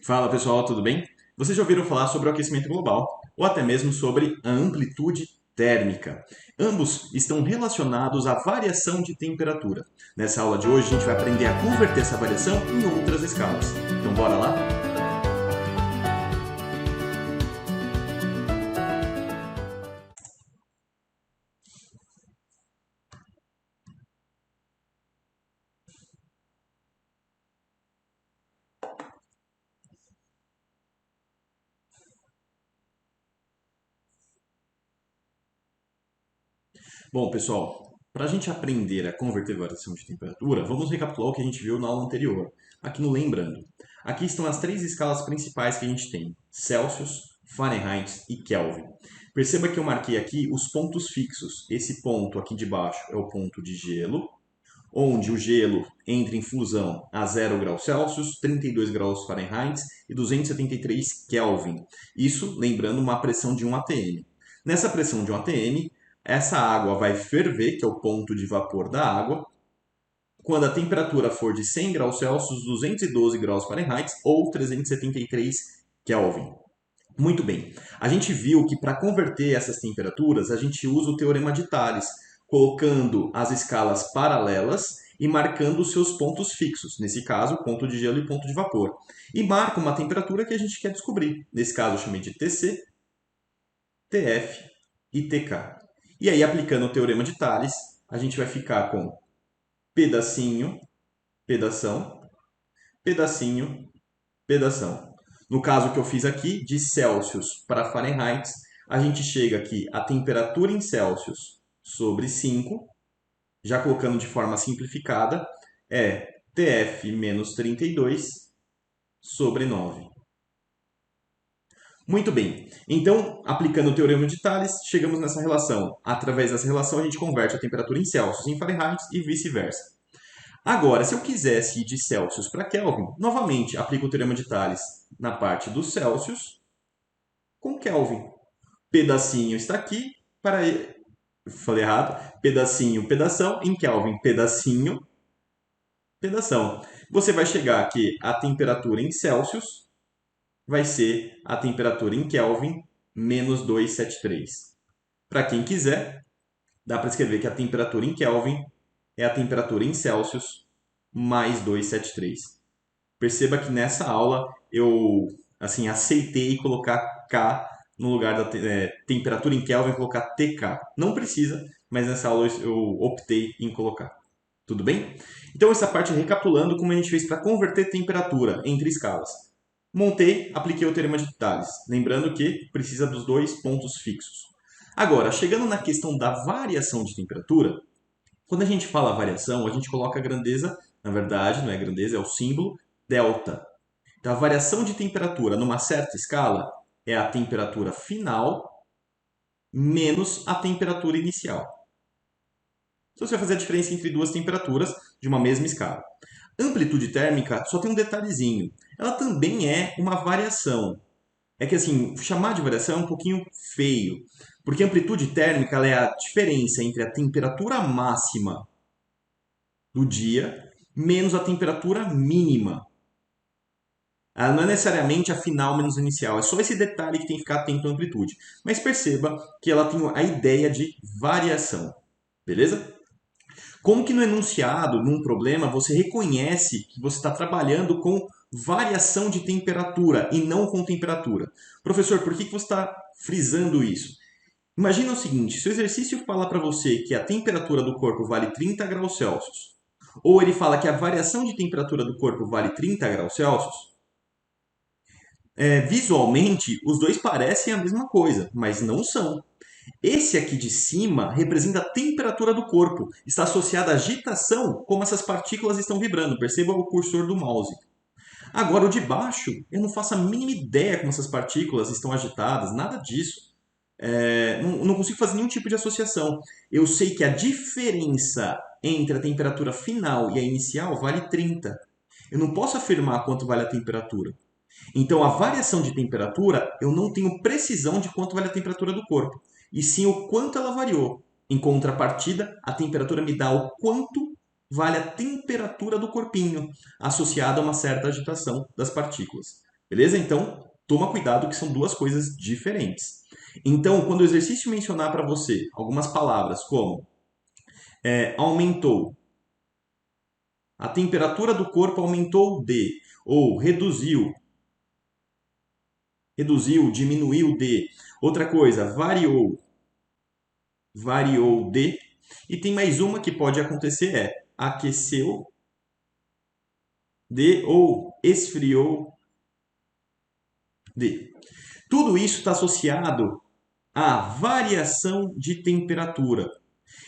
Fala pessoal, tudo bem? Vocês já ouviram falar sobre o aquecimento global ou até mesmo sobre a amplitude térmica. Ambos estão relacionados à variação de temperatura. Nessa aula de hoje a gente vai aprender a converter essa variação em outras escalas. Então bora lá? Bom, pessoal, para a gente aprender a converter variação de temperatura, vamos recapitular o que a gente viu na aula anterior. Aqui no Lembrando. Aqui estão as três escalas principais que a gente tem: Celsius, Fahrenheit e Kelvin. Perceba que eu marquei aqui os pontos fixos. Esse ponto aqui de baixo é o ponto de gelo, onde o gelo entra em fusão a 0 graus Celsius, 32 graus Fahrenheit e 273 Kelvin. Isso lembrando uma pressão de 1 atm. Nessa pressão de 1 atm, essa água vai ferver, que é o ponto de vapor da água, quando a temperatura for de 100 graus Celsius, 212 graus Fahrenheit ou 373 Kelvin. Muito bem. A gente viu que para converter essas temperaturas, a gente usa o teorema de Thales, colocando as escalas paralelas e marcando os seus pontos fixos. Nesse caso, ponto de gelo e ponto de vapor. E marca uma temperatura que a gente quer descobrir. Nesse caso, eu chamei de TC, TF e TK. E aí, aplicando o teorema de Thales, a gente vai ficar com pedacinho, pedação, pedacinho, pedação. No caso que eu fiz aqui, de Celsius para Fahrenheit, a gente chega aqui a temperatura em Celsius sobre 5, já colocando de forma simplificada, é TF menos 32 sobre 9. Muito bem. Então, aplicando o teorema de Thales, chegamos nessa relação. Através dessa relação, a gente converte a temperatura em Celsius em Fahrenheit e vice-versa. Agora, se eu quisesse ir de Celsius para Kelvin, novamente aplico o teorema de Thales na parte dos Celsius com Kelvin. Pedacinho está aqui, para falei errado, pedacinho, pedação, em Kelvin, pedacinho, pedação. Você vai chegar que a temperatura em Celsius vai ser a temperatura em Kelvin menos 273. Para quem quiser, dá para escrever que a temperatura em Kelvin é a temperatura em Celsius mais 273. Perceba que nessa aula eu assim aceitei colocar K no lugar da temperatura em Kelvin, colocar TK. Não precisa, mas nessa aula eu optei em colocar. Tudo bem? Então essa parte recapitulando como a gente fez para converter temperatura entre escalas. Montei, apliquei o teorema de Thales, lembrando que precisa dos dois pontos fixos. Agora, chegando na questão da variação de temperatura, quando a gente fala variação, a gente coloca a grandeza, na verdade, não é grandeza, é o símbolo delta. Então, a variação de temperatura numa certa escala é a temperatura final menos a temperatura inicial. Então, você vai fazer a diferença entre duas temperaturas de uma mesma escala. Amplitude térmica só tem um detalhezinho. Ela também é uma variação. É que assim, chamar de variação é um pouquinho feio, porque a amplitude térmica ela é a diferença entre a temperatura máxima do dia menos a temperatura mínima. Ela não é necessariamente a final menos a inicial, é só esse detalhe que tem que ficar atento à amplitude. Mas perceba que ela tem a ideia de variação, beleza? Como que no enunciado, num problema, você reconhece que você está trabalhando com variação de temperatura e não com temperatura? Professor, por que você está frisando isso? Imagina o seguinte, se o exercício fala para você que a temperatura do corpo vale 30 graus Celsius, ou ele fala que a variação de temperatura do corpo vale 30 graus Celsius, visualmente os dois parecem a mesma coisa, mas não são. Esse aqui de cima representa a temperatura do corpo, está associada à agitação, como essas partículas estão vibrando. Perceba o cursor do mouse. Agora, o de baixo, eu não faço a mínima ideia como essas partículas estão agitadas, nada disso. Não consigo fazer nenhum tipo de associação. Eu sei que a diferença entre a temperatura final e a inicial vale 30. Eu não posso afirmar quanto vale a temperatura. Então, a variação de temperatura, eu não tenho precisão de quanto vale a temperatura do corpo, e sim o quanto ela variou. Em contrapartida, a temperatura me dá o quanto vale a temperatura do corpinho, associada a uma certa agitação das partículas. Beleza? Então, toma cuidado que são duas coisas diferentes. Então, quando o exercício mencionar para você algumas palavras como aumentou, a temperatura do corpo aumentou de, ou reduziu, diminuiu de. Outra coisa, variou de. E tem mais uma que pode acontecer aqueceu de ou esfriou de. Tudo isso está associado à variação de temperatura.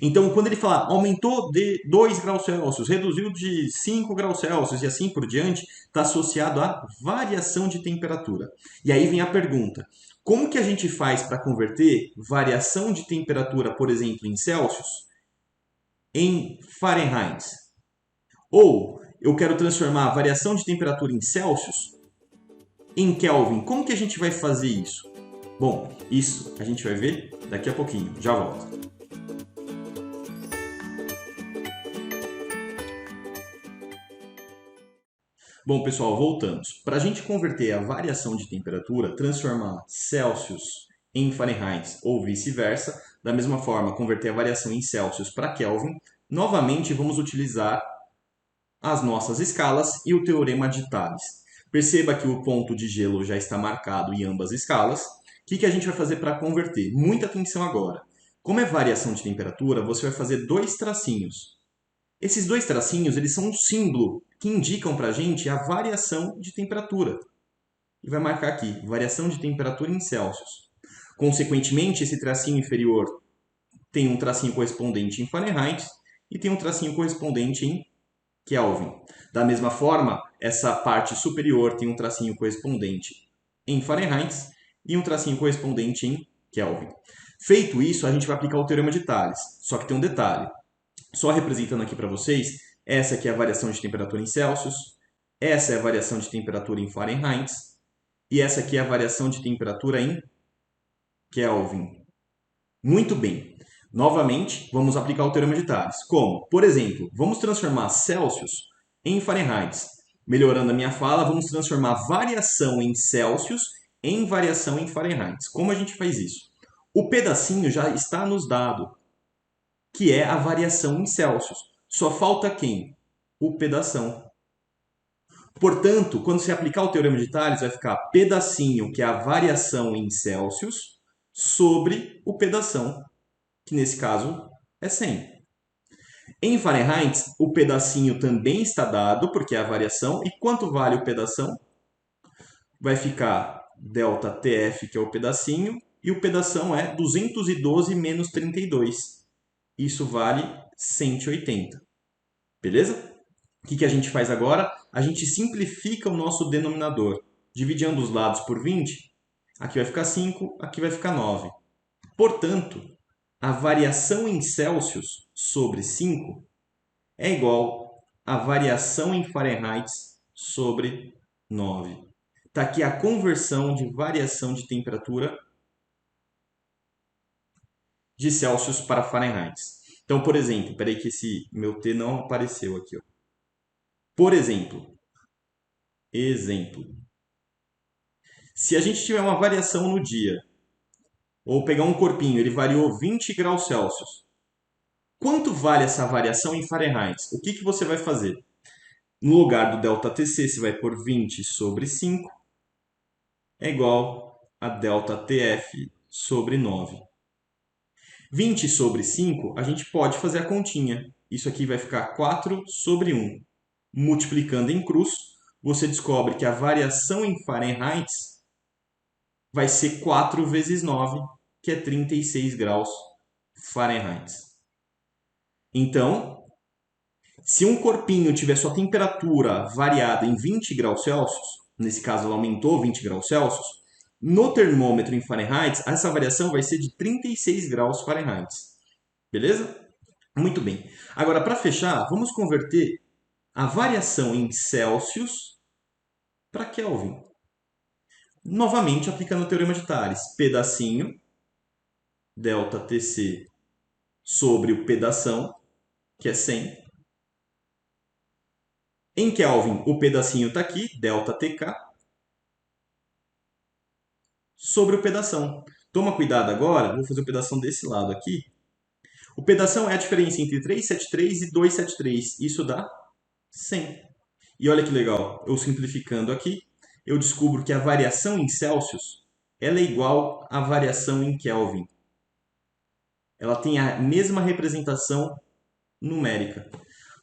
Então, quando ele fala aumentou de 2 graus Celsius, reduziu de 5 graus Celsius e assim por diante, está associado à variação de temperatura. E aí vem a pergunta: como que a gente faz para converter variação de temperatura, por exemplo, em Celsius, em Fahrenheit? Ou eu quero transformar a variação de temperatura em Celsius em Kelvin. Como que a gente vai fazer isso? Bom, isso a gente vai ver daqui a pouquinho. Já volto. Bom, pessoal, voltamos. Para a gente converter a variação de temperatura, transformar Celsius em Fahrenheit ou vice-versa, da mesma forma, converter a variação em Celsius para Kelvin, novamente vamos utilizar as nossas escalas e o teorema de Thales. Perceba que o ponto de gelo já está marcado em ambas escalas. O que a gente vai fazer para converter? Muita atenção agora. Como é variação de temperatura, você vai fazer dois tracinhos. Esses dois tracinhos, eles são um símbolo que indicam para a gente a variação de temperatura. E vai marcar aqui, variação de temperatura em Celsius. Consequentemente, esse tracinho inferior tem um tracinho correspondente em Fahrenheit e tem um tracinho correspondente em Kelvin. Da mesma forma, essa parte superior tem um tracinho correspondente em Fahrenheit e um tracinho correspondente em Kelvin. Feito isso, a gente vai aplicar o teorema de Thales. Só que tem um detalhe. Só representando aqui para vocês, essa aqui é a variação de temperatura em Celsius, essa é a variação de temperatura em Fahrenheit e essa aqui é a variação de temperatura em Kelvin. Muito bem. Novamente, vamos aplicar o teorema de Thales. Como? Por exemplo, vamos transformar Celsius em Fahrenheit. Melhorando a minha fala, vamos transformar variação em Celsius em variação em Fahrenheit. Como a gente faz isso? O pedacinho já está nos dado, que é a variação em Celsius. Só falta quem? O pedação. Portanto, quando você aplicar o teorema de Thales, vai ficar pedacinho, que é a variação em Celsius, sobre o pedação, que nesse caso é 100. Em Fahrenheit, o pedacinho também está dado, porque é a variação. E quanto vale o pedação? Vai ficar ΔTF, que é o pedacinho, e o pedação é 212 menos 32. Isso vale 180. Beleza? O que a gente faz agora? A gente simplifica o nosso denominador. Dividindo os lados por 20, aqui vai ficar 5, aqui vai ficar 9. Portanto, a variação em Celsius sobre 5 é igual à variação em Fahrenheit sobre 9. Está aqui a conversão de variação de temperatura de Celsius para Fahrenheit. Então, por exemplo, peraí que esse meu T não apareceu aqui. Ó. Por exemplo, se a gente tiver uma variação no dia, ou pegar um corpinho, ele variou 20 graus Celsius. Quanto vale essa variação em Fahrenheit? O que você vai fazer? No lugar do ΔTC, você vai pôr 20 sobre 5 é igual a ΔTF sobre 9. 20 sobre 5, a gente pode fazer a continha. Isso aqui vai ficar 4 sobre 1. Multiplicando em cruz, você descobre que a variação em Fahrenheit vai ser 4 vezes 9, que é 36 graus Fahrenheit. Então, se um corpinho tiver sua temperatura variada em 20 graus Celsius, nesse caso ela aumentou 20 graus Celsius, no termômetro em Fahrenheit, essa variação vai ser de 36 graus Fahrenheit. Beleza? Muito bem. Agora, para fechar, vamos converter a variação em Celsius para Kelvin. Novamente, aplicando o teorema de Thales. Pedacinho, ΔTC sobre o pedação, que é 100. Em Kelvin, o pedacinho está aqui, ΔTK. sobre o pedação. Toma cuidado agora, vou fazer o pedação desse lado aqui. O pedação é a diferença entre 373 e 273. Isso dá 100. E olha que legal, eu simplificando aqui, eu descubro que a variação em Celsius ela é igual à variação em Kelvin. Ela tem a mesma representação numérica.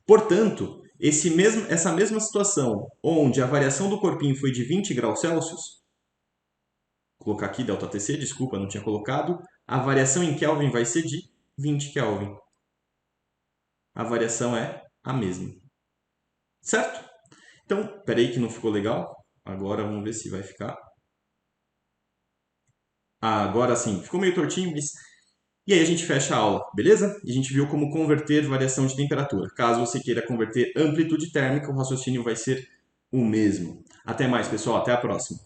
Portanto, essa mesma situação onde a variação do corpinho foi de 20 graus Celsius, vou colocar aqui ΔTc, desculpa, não tinha colocado, a variação em Kelvin vai ser de 20 Kelvin. A variação é a mesma. Certo? Então, peraí que não ficou legal. Agora vamos ver se vai ficar. Ah, agora sim, ficou meio tortinho, mas... E aí a gente fecha a aula, beleza? E a gente viu como converter variação de temperatura. Caso você queira converter amplitude térmica, o raciocínio vai ser o mesmo. Até mais, pessoal. Até a próxima.